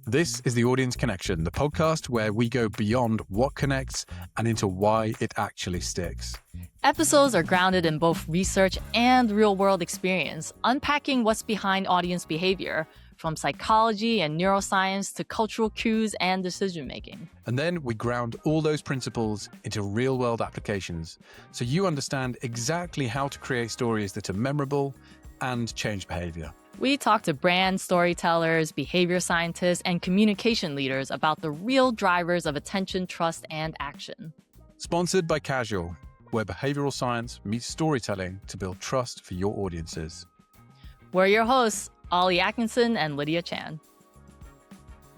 This is The Audience Connection, the podcast where we go beyond what connects and into why it actually sticks. Episodes are grounded in both research and real-world experience, unpacking what's behind audience behavior, from psychology and neuroscience to cultural cues and decision-making. And then we ground all those principles into real-world applications, so you understand exactly how to create stories that are memorable and change behavior. We talk to brand storytellers, behavior scientists, and communication leaders about the real drivers of attention, trust, and action. Sponsored by Casual, where behavioral science meets storytelling to build trust for your audiences. We're your hosts, Ollie Atkinson and Lydia Chan.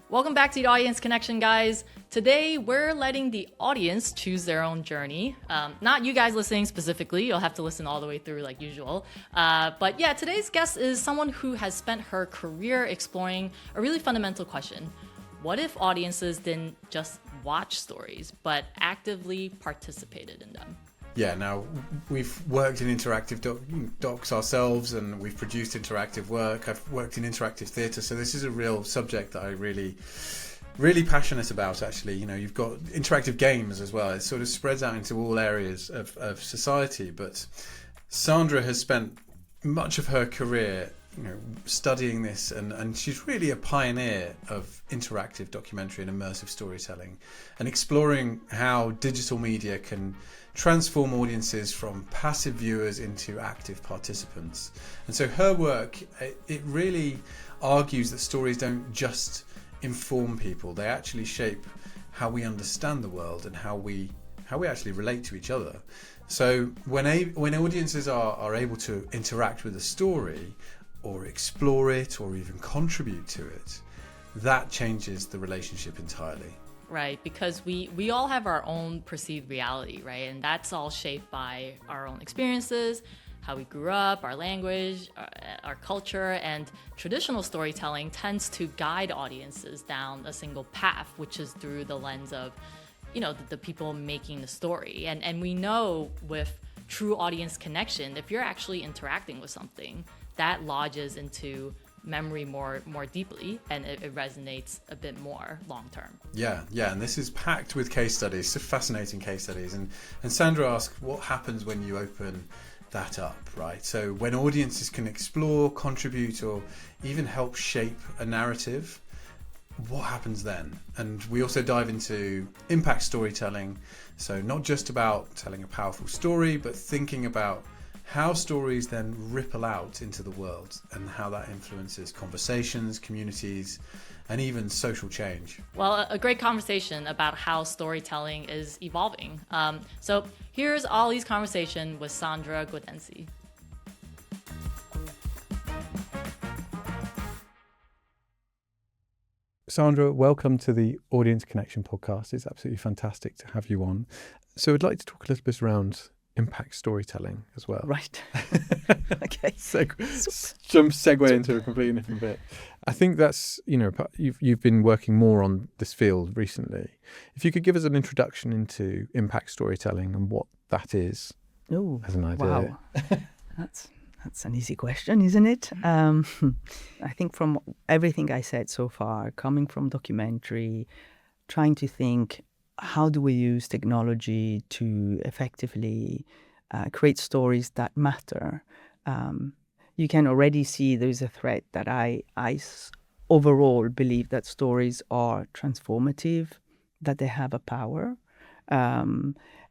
Welcome back to the Audience Connection, guys. Today, we're letting the audience choose their own journey. Not you guys listening specifically. You'll have to listen all the way through like usual. But yeah, today's guest is someone who has spent her career exploring a really fundamental question. What if audiences didn't just watch stories, but actively participated in them? Yeah, now we've worked in interactive docs ourselves, and we've produced interactive work. I've worked in interactive theatre, so this is a real subject that I really passionate about, actually. You know, you've got interactive games as well. It sort of spreads out into all areas of society, but Sandra has spent much of her career, studying this, and she's really a pioneer of interactive documentary and immersive storytelling, and exploring how digital media can transform audiences from passive viewers into active participants. And so her work, it really argues that stories don't just inform people, they actually shape how we understand the world and how we actually relate to each other. So when audiences are able to interact with a story or explore it or even contribute to it, that changes the relationship entirely. Right, because we all have our own perceived reality, right? And that's all shaped by our own experiences, how we grew up, our language, our culture, and traditional storytelling tends to guide audiences down a single path, which is through the lens of, the people making the story. And we know with true audience connection, if you're actually interacting with something, that lodges into memory more deeply, and it resonates a bit more long term. Yeah, and this is packed with case studies, so fascinating case studies. And Sandra asked, what happens when you open that up, right? So when audiences can explore, contribute, or even help shape a narrative, what happens then? And we also dive into impact storytelling, so not just about telling a powerful story, but thinking about how stories then ripple out into the world and how that influences conversations, communities, and even social change. Well, a great conversation about how storytelling is evolving. So here's Ollie's conversation with Sandra Gaudenzi. Sandra, welcome to the Audience Connection podcast. It's absolutely fantastic to have you on. So I'd like to talk a little bit around impact storytelling as well. Right. Okay. Segue into a completely different bit. I think that's, you've been working more on this field recently. If you could give us an introduction into impact storytelling and what that is as an idea. Wow. That's an easy question, isn't it? I think from everything I said so far, coming from documentary, trying to think, how do we use technology to effectively create stories that matter? You can already see there's a thread that I overall believe that stories are transformative, that they have a power.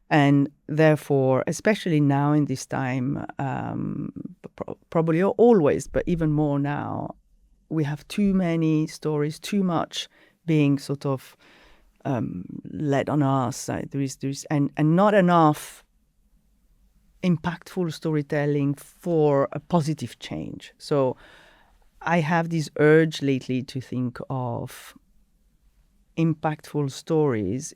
And therefore, especially now in this time, probably always, but even more now, we have too many stories, too much being sort of led on us. There is and not enough impactful storytelling for a positive change. So I have this urge lately to think of impactful stories.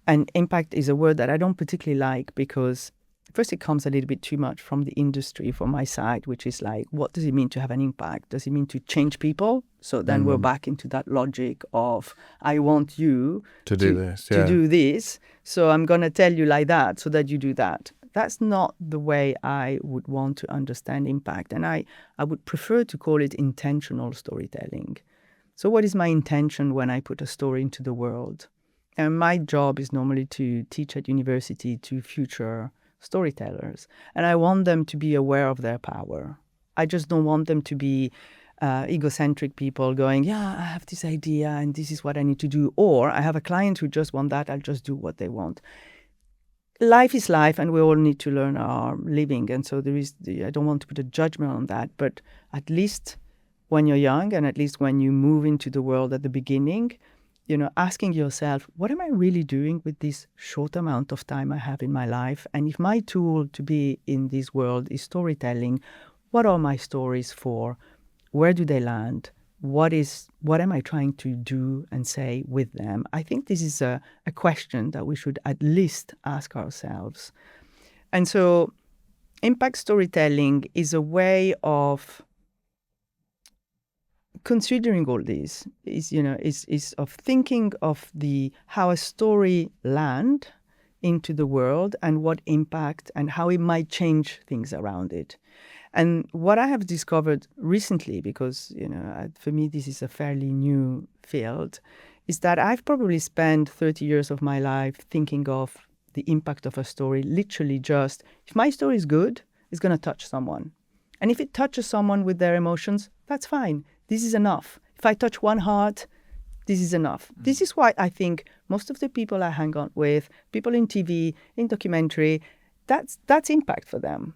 And impact is a word that I don't particularly like because first it comes a little bit too much from the industry, from my side, which is like, what does it mean to have an impact? Does it mean to change people? So then we're back into that logic of, I want you to do this. So I'm going to tell you like that so that you do that. That's not the way I would want to understand impact. And I would prefer to call it intentional storytelling. So what is my intention when I put a story into the world? And my job is normally to teach at university to future storytellers. And I want them to be aware of their power. I just don't want them to be egocentric people going, yeah, I have this idea and this is what I need to do. Or I have a client who just want that, I'll just do what they want. Life is life and we all need to learn our living. And so I don't want to put a judgment on that, but at least when you're young and at least when you move into the world at the beginning, asking yourself, what am I really doing with this short amount of time I have in my life? And if my tool to be in this world is storytelling, what are my stories for? Where do they land? What am I trying to do and say with them? I think this is a question that we should at least ask ourselves. And so impact storytelling is a way of considering all this, is of thinking of how a story land into the world and what impact and how it might change things around it. And what I have discovered recently, because for me this is a fairly new field, is that I've probably spent 30 years of my life thinking of the impact of a story literally just, if my story is good, it's going to touch someone. And if it touches someone with their emotions, that's fine. This is enough. If I touch one heart, this is enough. This is why I think most of the people I hang out with, people in TV, in documentary, that's impact for them.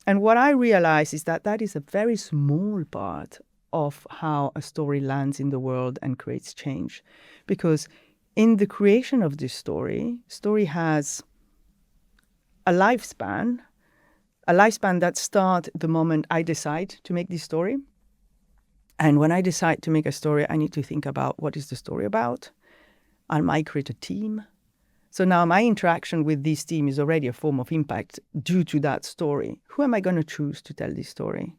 And what I realize is that is a very small part of how a story lands in the world and creates change. Because in the creation of this story has a lifespan that starts the moment I decide to make this story. And when I decide to make a story, I need to think about what is the story about. I might create a team. So now my interaction with this team is already a form of impact due to that story. Who am I going to choose to tell this story?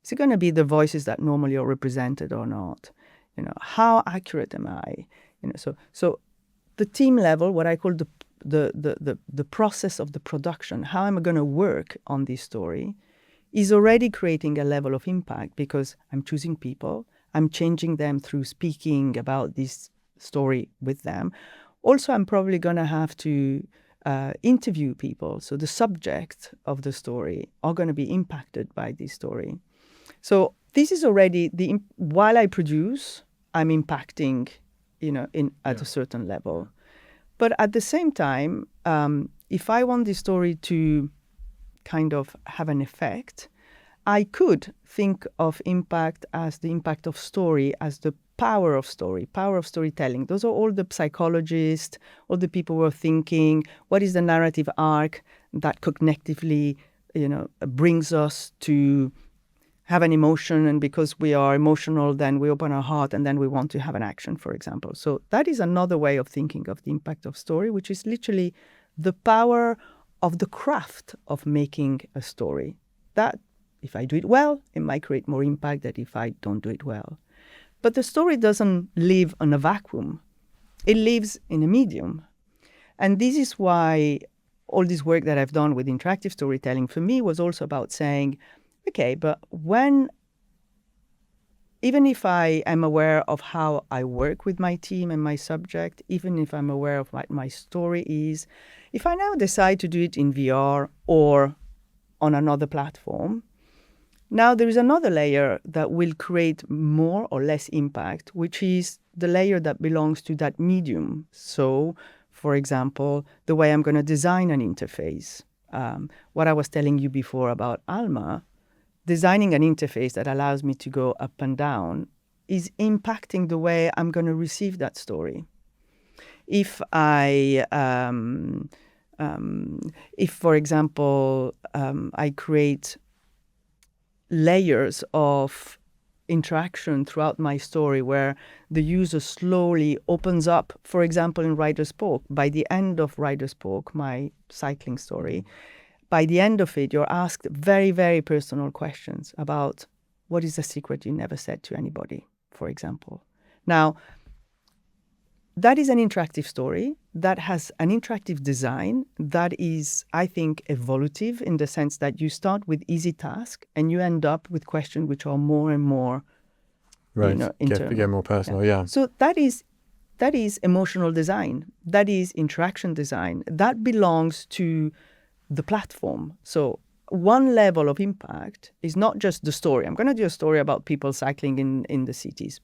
Is it going to be the voices that normally are represented or not? How accurate am I? So the team level, what I call the process of the production, how am I going to work on this story, is already creating a level of impact because I'm choosing people, I'm changing them through speaking about this story with them. Also, I'm probably going to have to interview people. So the subject of the story are going to be impacted by this story. So this is already, while I produce, I'm impacting, at a certain level. But at the same time, if I want this story to kind of have an effect, I could think of impact as the impact of story, as the power of storytelling. Those are all the psychologists, all the people who are thinking, what is the narrative arc that cognitively, brings us to have an emotion, and because we are emotional, then we open our heart and then we want to have an action, for example. So that is another way of thinking of the impact of story, which is literally the power of the craft of making a story. That, if I do it well, it might create more impact than if I don't do it well. But the story doesn't live in a vacuum. It lives in a medium. And this is why all this work that I've done with interactive storytelling for me was also about saying, okay, but even if I am aware of how I work with my team and my subject, even if I'm aware of what my story is, if I now decide to do it in VR or on another platform, now there is another layer that will create more or less impact, which is the layer that belongs to that medium. So, for example, the way I'm going to design an interface. What I was telling you before about Alma, designing an interface that allows me to go up and down is impacting the way I'm going to receive that story. If for example, I create layers of interaction throughout my story where the user slowly opens up, for example, in Riders Pork, by the end of Riders Pork, my cycling story, by the end of it, you're asked very, very personal questions about what is the secret you never said to anybody, for example. Now, that is an interactive story that has an interactive design that is, I think, evolutive in the sense that you start with easy tasks and you end up with questions which are more and more Right. Internal. Get more personal. Yeah. So that is emotional design. That is interaction design. That belongs to the platform. So one level of impact is not just the story. I'm going to do a story about people cycling in the cities.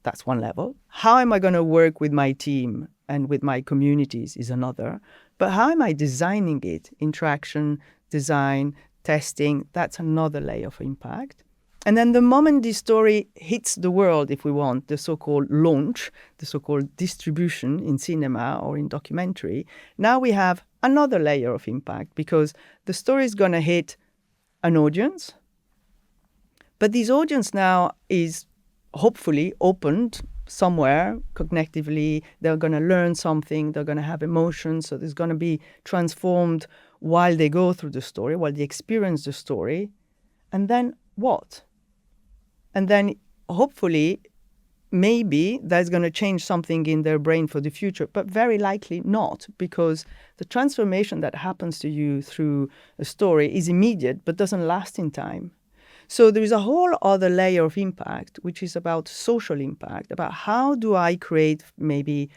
That's one level. How am I going to work with my team and with my communities is another. But how am I designing it? Interaction, design, testing, that's another layer of impact. And then the moment this story hits the world, if we want, the so-called launch, the so-called distribution in cinema or in documentary, now we have another layer of impact because the story is going to hit an audience. But this audience now is hopefully opened somewhere cognitively. They're going to learn something. They're going to have emotions. So there's going to be transformed while they go through the story, while they experience the story. And then what? And then hopefully, maybe that's going to change something in their brain for the future, but very likely not, because the transformation that happens to you through a story is immediate, but doesn't last in time. So there is a whole other layer of impact, which is about social impact, about how do I create maybe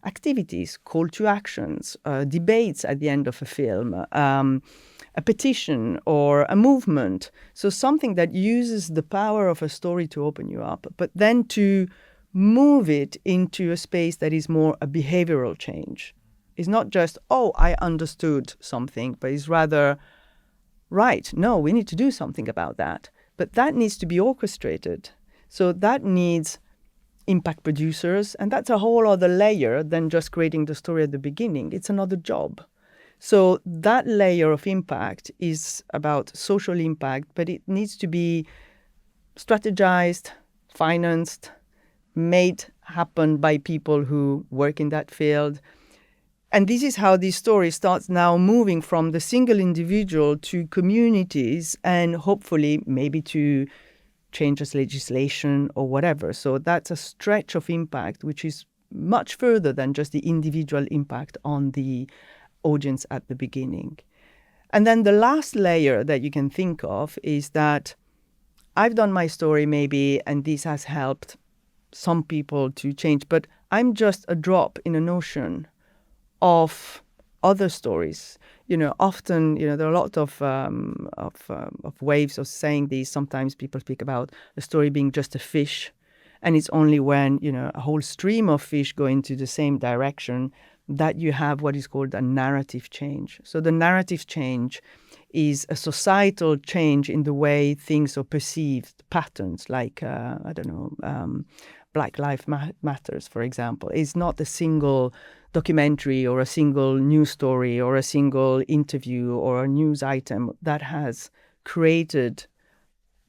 activities, call to actions, debates at the end of a film, a petition or a movement. So something that uses the power of a story to open you up, but then to move it into a space that is more a behavioral change. It's not just, oh, I understood something, but it's rather, right, no, we need to do something about that. But that needs to be orchestrated. So that needs impact producers, and that's a whole other layer than just creating the story at the beginning. It's another job. So that layer of impact is about social impact, but it needs to be strategized, financed, made happen by people who work in that field. And this is how this story starts now moving from the single individual to communities and hopefully maybe to changes legislation or whatever. So that's a stretch of impact, which is much further than just the individual impact on the audience at the beginning. And then the last layer that you can think of is that I've done my story maybe, and this has helped some people to change, but I'm just a drop in an ocean of other stories. Often, there are a lot of waves of saying these. Sometimes people speak about a story being just a fish, and it's only when, a whole stream of fish go into the same direction that you have what is called a narrative change. So the narrative change is a societal change in the way things are perceived, patterns like, Black Lives Matters, for example, is not a single documentary or a single news story or a single interview or a news item that has created,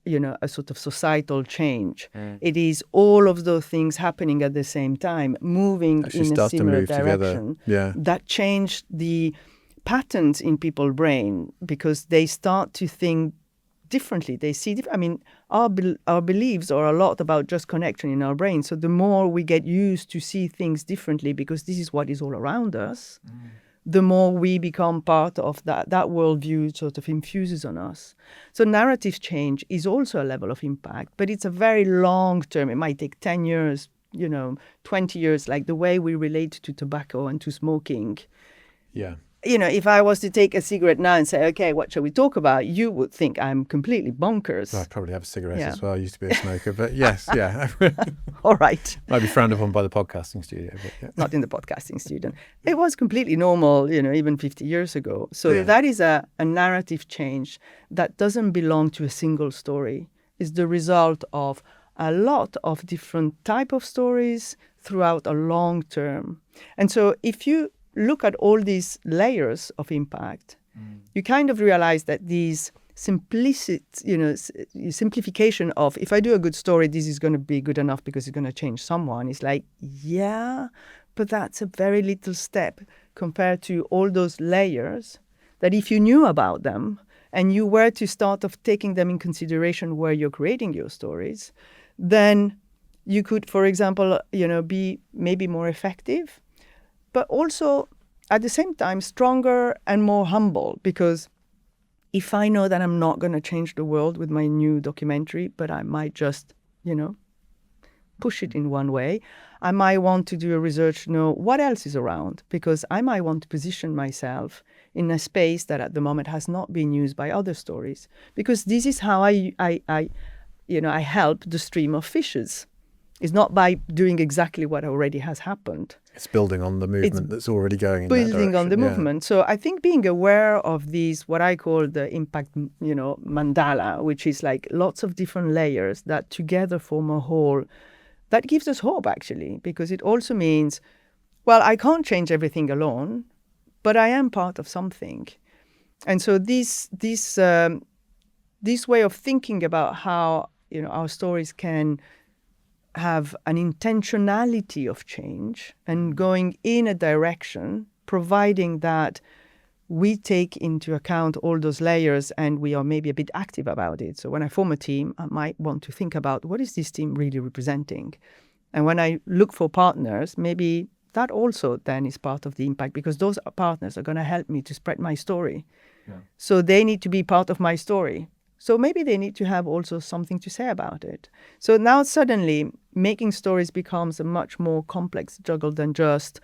a sort of societal change. It is all of those things happening at the same time, moving in a similar direction. Yeah. That changed the patterns in people's brain because they start to think differently. They see our beliefs are a lot about just connection in our brain. So the more we get used to see things differently because this is what is all around us, the more we become part of that worldview sort of infuses on us. So narrative change is also a level of impact, but it's a very long term. It might take 10 years, 20 years, like the way we relate to tobacco and to smoking. Yeah. If I was to take a cigarette now and say, okay, what shall we talk about? You would think I'm completely bonkers. Well, I probably have a cigarette as well. I used to be a smoker, but yes, yeah. All right. Might be frowned upon by the podcasting studio. But yeah. Not in the podcasting studio. It was completely normal, even 50 years ago. So that is a narrative change that doesn't belong to a single story. It's the result of a lot of different type of stories throughout a long term. And so if you look at all these layers of impact, you kind of realize that these simplification of, if I do a good story, this is going to be good enough because it's going to change someone. It's like, yeah, but that's a very little step compared to all those layers that if you knew about them and you were to start of taking them in consideration where you're creating your stories, then you could, for example, be maybe more effective, but also at the same time stronger and more humble, because if I know that I'm not going to change the world with my new documentary, but I might just, push it in one way. I might want to do a research to know what else is around, because I might want to position myself in a space that at the moment has not been used by other stories. Because this is how I help the stream of fishes. It's not by doing exactly what already has happened. It's building on the movement that's already going in that building on the direction, movement. So I think being aware of these, what I call the impact, mandala, which is like lots of different layers that together form a whole, that gives us hope, actually, because it also means, well, I can't change everything alone, but I am part of something. And so this way of thinking about how our stories can have an intentionality of change and going in a direction, providing that we take into account all those layers and we are maybe a bit active about it. So when I form a team, I might want to think about what is this team really representing? And when I look for partners, maybe that also then is part of the impact, because those partners are going to help me to spread my story. Yeah. So they need to be part of my story. So maybe they need to have also something to say about it. So now suddenly making stories becomes a much more complex juggle than just,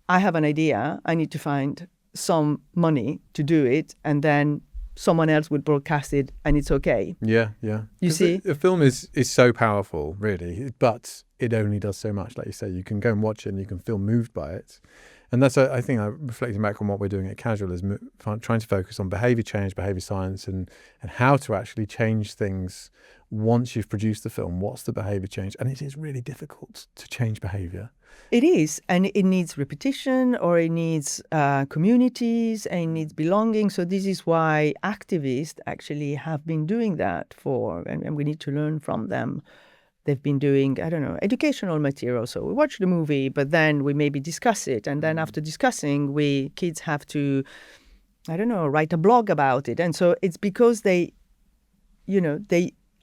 I have an idea, I need to find some money to do it, and then someone else would broadcast it and it's okay. Yeah, yeah. You see? A film is so powerful, really, but it only does so much. Like you say, you can go and watch it and you can feel moved by it. And that's, I think, reflecting back on what we're doing at Casual, is trying to focus on behaviour change, behaviour science, and how to actually change things once you've produced the film. What's the behaviour change? And it is really difficult to change behaviour. It is, and it needs repetition, or it needs communities, and it needs belonging. So this is why activists actually have been doing that and we need to learn from them. They've been doing, educational material. So we watch the movie, but then we maybe discuss it. And then after discussing, kids have to, write a blog about it. And so it's because they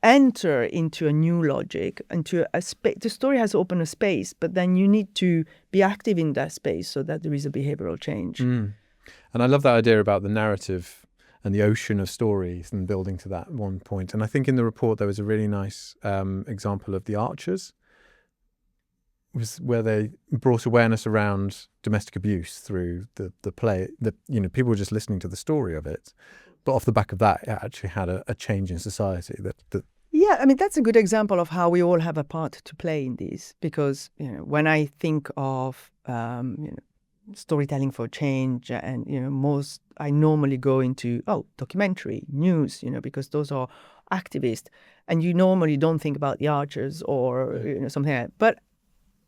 enter into a new logic, into a space. The story has opened a space, but then you need to be active in that space so that there is a behavioral change. And I love that idea about the narrative and the ocean of stories and building to that one point. And I think in the report there was a really nice example of The Archers, where they brought awareness around domestic abuse through the play. People were just listening to the story of it, but off the back of that, it actually had a change in society. Yeah, that's a good example of how we all have a part to play in this. Because when I think of storytelling for change, and I normally go into documentary, news, because those are activists, and you normally don't think about The Archers or something like that.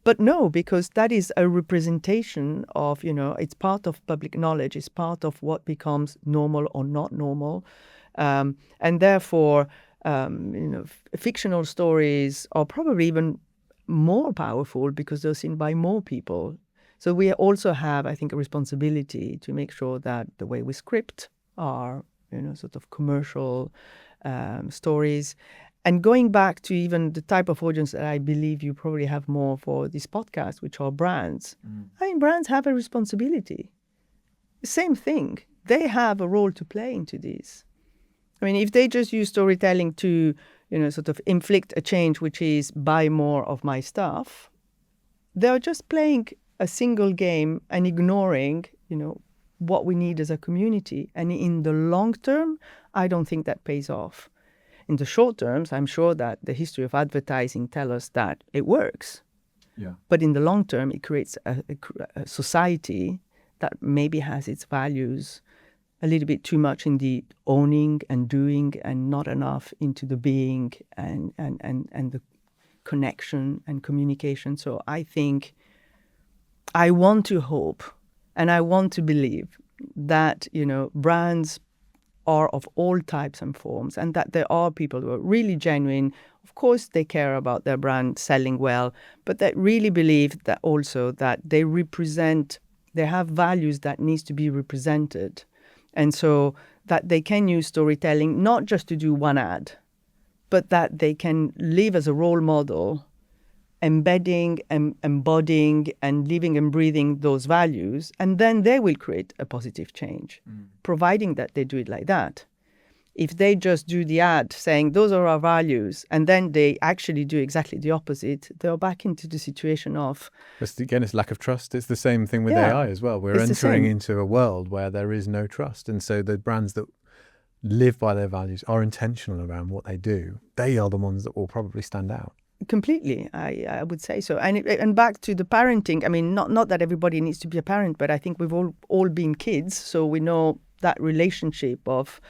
But no, because that is a representation of it's part of public knowledge, it's part of what becomes normal or not normal, and therefore fictional stories are probably even more powerful because they're seen by more people. So we also have, I think, a responsibility to make sure that the way we script our, sort of commercial stories. And going back to even the type of audience that I believe you probably have more for this podcast, which are brands. Brands have a responsibility. Same thing. They have a role to play into this. If they just use storytelling to, sort of inflict a change, which is buy more of my stuff, they're just playing a single game and ignoring, what we need as a community. And in the long term, I don't think that pays off. In the short terms, I'm sure that the history of advertising tells us that it works. Yeah. But in the long term, it creates a society that maybe has its values a little bit too much in the owning and doing, and not enough into the being and the connection and communication. So I think I want to hope and I want to believe that, brands are of all types and forms, and that there are people who are really genuine. Of course, they care about their brand selling well, but that really believe that also that they have values that needs to be represented. And so that they can use storytelling not just to do one ad, but that they can live as a role model, embedding and embodying and living and breathing those values, and then they will create a positive change, providing that they do it like that. If they just do the ad saying those are our values, and then they actually do exactly the opposite, they're back into the situation of... Again, it's lack of trust. It's the same thing with Yeah, AI as well. We're it's the entering same. into a world where there is no trust. And so the brands that live by their values, are intentional around what they do, they are the ones that will probably stand out. Completely, I would say so. And back to the parenting, I mean, not that everybody needs to be a parent, but I think we've all been kids, so we know that relationship of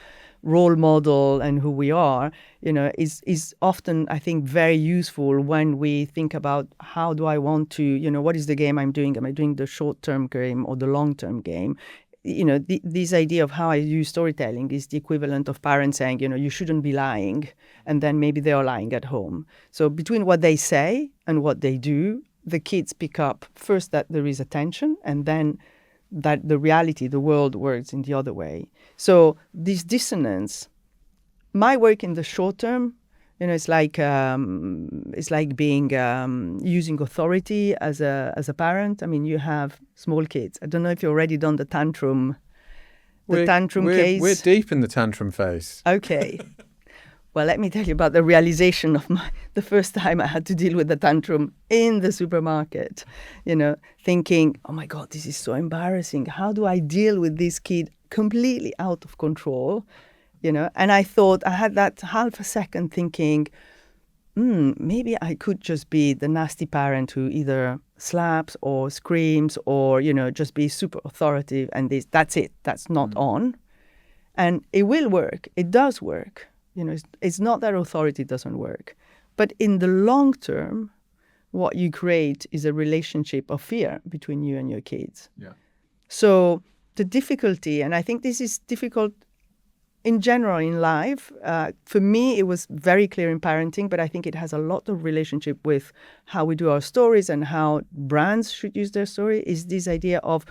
role model and who we are, is often, I think, very useful when we think about how do I want to, what is the game I'm doing? Am I doing the short-term game or the long-term game? This idea of how I use storytelling is the equivalent of parents saying, you shouldn't be lying, and then maybe they are lying at home. So between what they say and what they do, the kids pick up first that there is a tension, and then that the reality, the world works in the other way. So this dissonance, my work in the short term, it's like being using authority as a parent. I mean, you have small kids. I don't know if you've already done the tantrum case. We're deep in the tantrum phase. Okay. Well, let me tell you about the realization of the first time I had to deal with the tantrum in the supermarket, thinking, oh my God, this is so embarrassing. How do I deal with this kid completely out of control? And I thought, I had that half a second thinking, maybe I could just be the nasty parent who either slaps or screams or, just be super authoritative, and that's it. That's not on. And it will work. It does work. It's not that authority doesn't work. But in the long term, what you create is a relationship of fear between you and your kids. Yeah. So the difficulty, and I think this is difficult in general in life, for me, it was very clear in parenting, but I think it has a lot of relationship with how we do our stories and how brands should use their story, is this idea of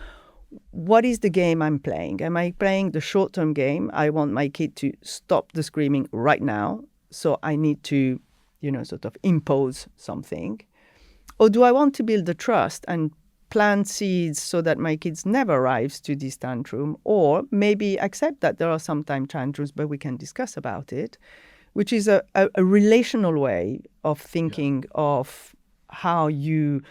what is the game I'm playing? Am I playing the short-term game? I want my kid to stop the screaming right now, so I need to, sort of impose something. Or do I want to build the trust and plant seeds so that my kids never arrives to this tantrum, or maybe accept that there are sometimes tantrums, but we can discuss about it, which is a relational way of thinking of how you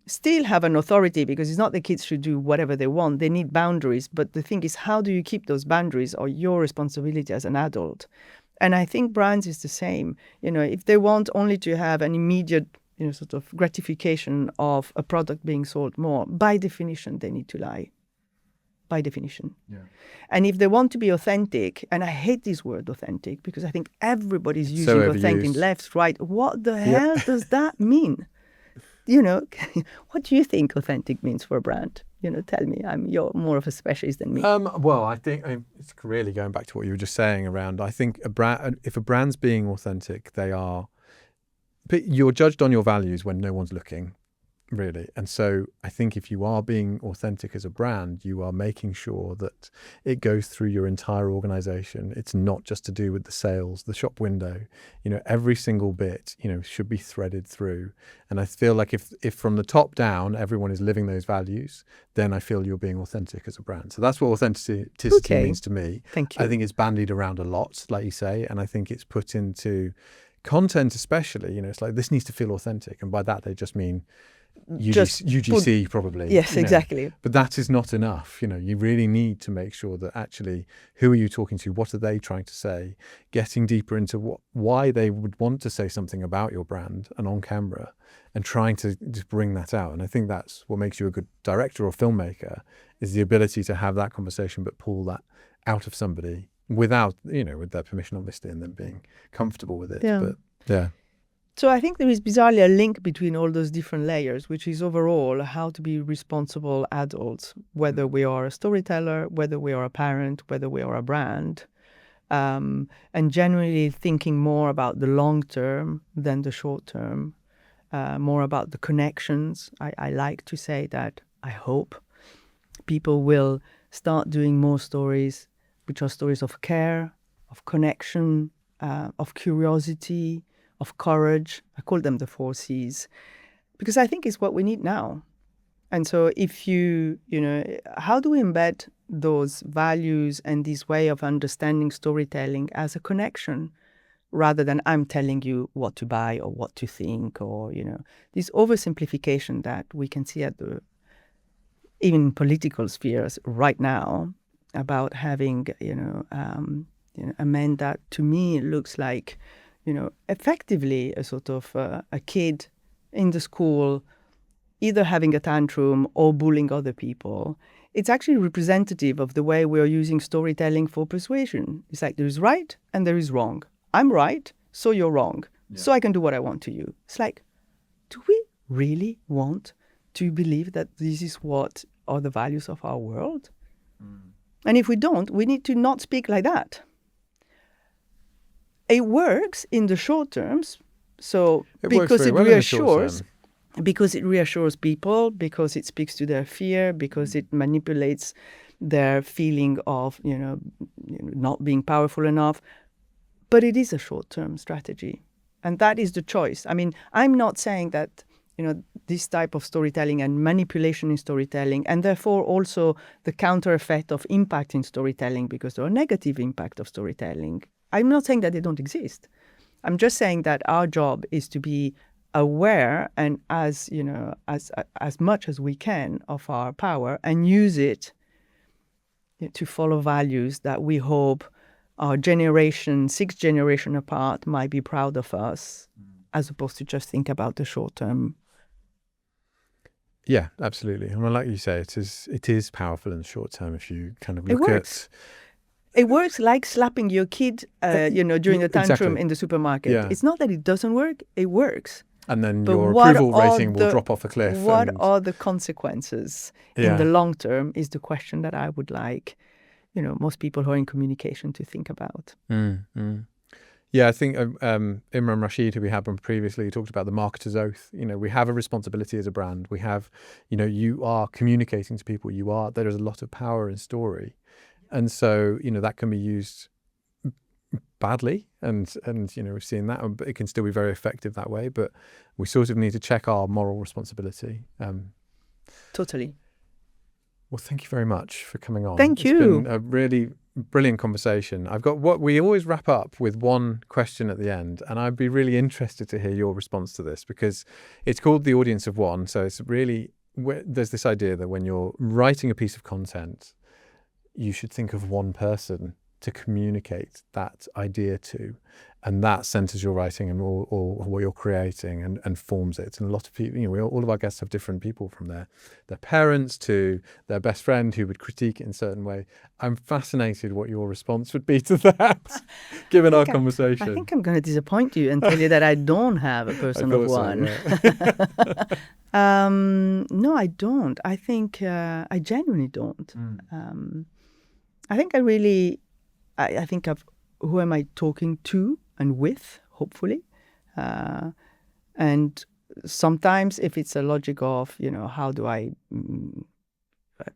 still have an authority, because it's not the kids should do whatever they want. They need boundaries. But the thing is, how do you keep those boundaries, or your responsibility as an adult? And I think brands is the same. If they want only to have an immediate, sort of gratification of a product being sold more, by definition, they need to lie. By definition. Yeah. And if they want to be authentic, and I hate this word authentic, because I think everybody's using so authentic left, right. What the hell does that mean? What do you think authentic means for a brand? Tell me. You're more of a specialist than me. Well, I think it's really going back to what you were just saying around. I think if a brand's being authentic, but you're judged on your values when no one's looking, really. And so I think if you are being authentic as a brand, you are making sure that it goes through your entire organization. It's not just to do with the sales, the shop window. Every single bit, should be threaded through. And I feel like if from the top down, everyone is living those values, then I feel you're being authentic as a brand. So that's what authenticity means to me. Thank you. I think it's bandied around a lot, like you say, and I think it's put into content especially. It's like, this needs to feel authentic. And by that, they just mean UGC probably. Yes, exactly. But that is not enough. You really need to make sure that actually, who are you talking to? What are they trying to say? Getting deeper into why they would want to say something about your brand and on camera, and trying to just bring that out. And I think that's what makes you a good director or filmmaker, is the ability to have that conversation, but pull that out of somebody without, with their permission, obviously, and them being comfortable with it. Yeah. But yeah. So I think there is bizarrely a link between all those different layers, which is overall how to be responsible adults, whether we are a storyteller, whether we are a parent, whether we are a brand, and generally thinking more about the long term than the short term, more about the connections. I like to say that I hope people will start doing more stories, which are stories of care, of connection, of curiosity, of courage. I call them the 4 C's, because I think it's what we need now. And so if how do we embed those values and this way of understanding storytelling as a connection rather than I'm telling you what to buy or what to think or, this oversimplification that we can see at even political spheres right now about having, a man that to me looks like, effectively a sort of a kid in the school either having a tantrum or bullying other people. It's actually representative of the way we're using storytelling for persuasion. It's like there is right and there is wrong. I'm right, so you're wrong. Yeah. So I can do what I want to you. It's like, do we really want to believe that this is what are the values of our world? And if we don't, we need to not speak like that. It works in the short terms. So because it reassures. Because it reassures people, because it speaks to their fear, because it manipulates their feeling of, not being powerful enough. But it is a short-term strategy. And that is the choice. I mean, I'm not saying that, this type of storytelling and manipulation in storytelling, and therefore also the counter effect of impact in storytelling, because there are negative impact of storytelling. I'm not saying that they don't exist. I'm just saying that our job is to be aware and as much as we can of our power and use it to follow values that we hope our generation, 6 generations apart, might be proud of us, as opposed to just think about the short term. Yeah, absolutely. And like you say, it is powerful in the short term if you kind of look at. It works like slapping your kid, during a tantrum in the supermarket. Yeah. It's not that it doesn't work; it works. And then your approval rating will drop off a cliff. What are the consequences in the long term is the question that I would like, most people who are in communication to think about. Yeah, I think Imran Rashid, who we had on previously, talked about the marketer's oath. We have a responsibility as a brand. We have, you are communicating to people. There is a lot of power in story. And so, that can be used badly and we've seen that, but it can still be very effective that way, but we sort of need to check our moral responsibility. Totally. Well, thank you very much for coming on. Thank you. It's been a really brilliant conversation. I've got what we always wrap up with one question at the end, and I'd be really interested to hear your response to this, because it's called the audience of one. So it's really, there's this idea that when you're writing a piece of content, you should think of one person to communicate that idea to, and that centers your writing and or what you're creating and forms it. And a lot of people, all of our guests have different people, from their parents to their best friend who would critique it in a certain way. I'm fascinated what your response would be to that, given our conversation. I think I'm going to disappoint you and tell you that I don't have a person of one. So, yeah. No, I don't. I think I genuinely don't. I think I think of who am I talking to and with, hopefully. And sometimes if it's a logic of, how do I,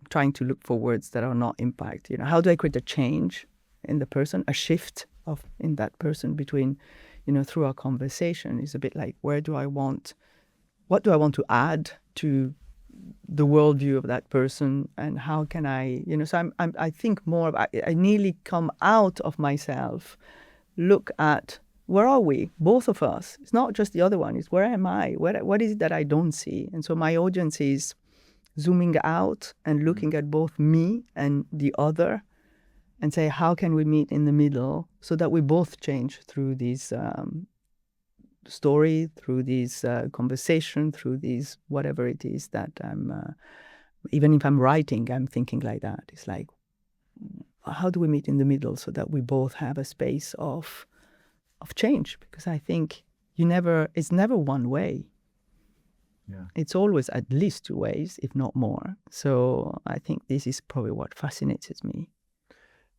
trying to look for words that are not impact, how do I create a change in the person, a shift in that person between, through our conversation, is a bit like, what do I want to add to the worldview of that person, and how can I, so I think more about, I nearly come out of myself, look at where are we, both of us. It's not just the other one, it's where am I, what is it that I don't see? And so my audience is zooming out and looking at both me and the other and say, how can we meet in the middle so that we both change through these story, through this conversation, through these whatever it is that I'm, even if I'm writing, I'm thinking like that. It's like, how do we meet in the middle so that we both have a space of change? Because I think it's never one way. Yeah. It's always at least 2 ways, if not more. So I think this is probably what fascinates me.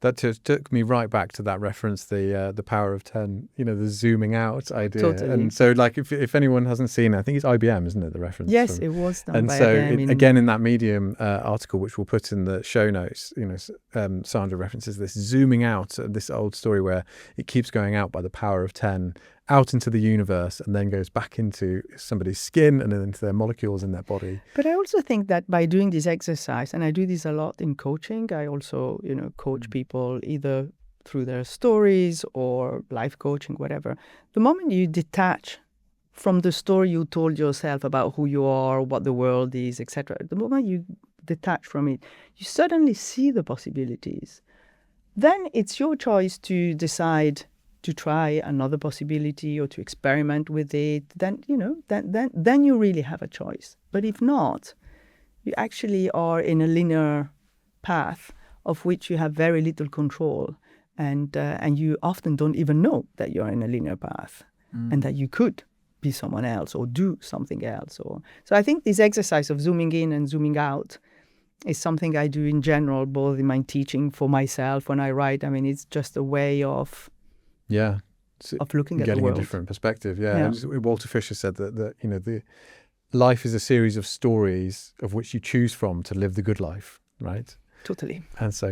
That took me right back to that reference, the power of 10, the zooming out idea. Totally. And so, like, if anyone hasn't seen it, I think it's IBM, isn't it, the reference? Yes, it was done by IBM. And so, again, in that Medium article, which we'll put in the show notes, Sandra references this zooming out, this old story where it keeps going out by the power of 10. out into the universe and then goes back into somebody's skin and then into their molecules in their body. But I also think that by doing this exercise, and I do this a lot in coaching, I also, coach people either through their stories or life coaching, whatever. The moment you detach from the story you told yourself about who you are, what the world is, etc., the moment you detach from it, you suddenly see the possibilities. Then it's your choice to decide to try another possibility or to experiment with it. Then then you really have a choice. But if not, you actually are in a linear path of which you have very little control, and you often don't even know that you're in a linear path and that you could be someone else or do something else. So I think this exercise of zooming in and zooming out is something I do in general, both in my teaching, for myself, when I write. I mean, it's just a way of looking at the world. Getting a different perspective, And Walter Fisher said that the life is a series of stories of which you choose from to live the good life, right? Totally. And so,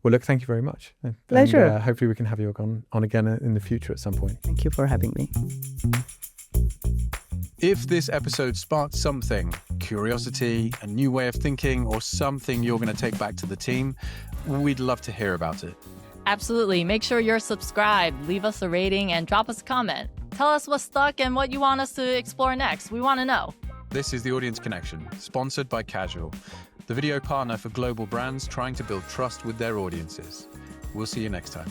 well, look, thank you very much. Pleasure. And, hopefully we can have you on again in the future at some point. Thank you for having me. If this episode sparked something, curiosity, a new way of thinking, or something you're going to take back to the team, we'd love to hear about it. Absolutely. Make sure you're subscribed, leave us a rating, and drop us a comment. Tell us what stuck and what you want us to explore next. We want to know. This is The Audience Connection, sponsored by Casual, the video partner for global brands trying to build trust with their audiences. We'll see you next time.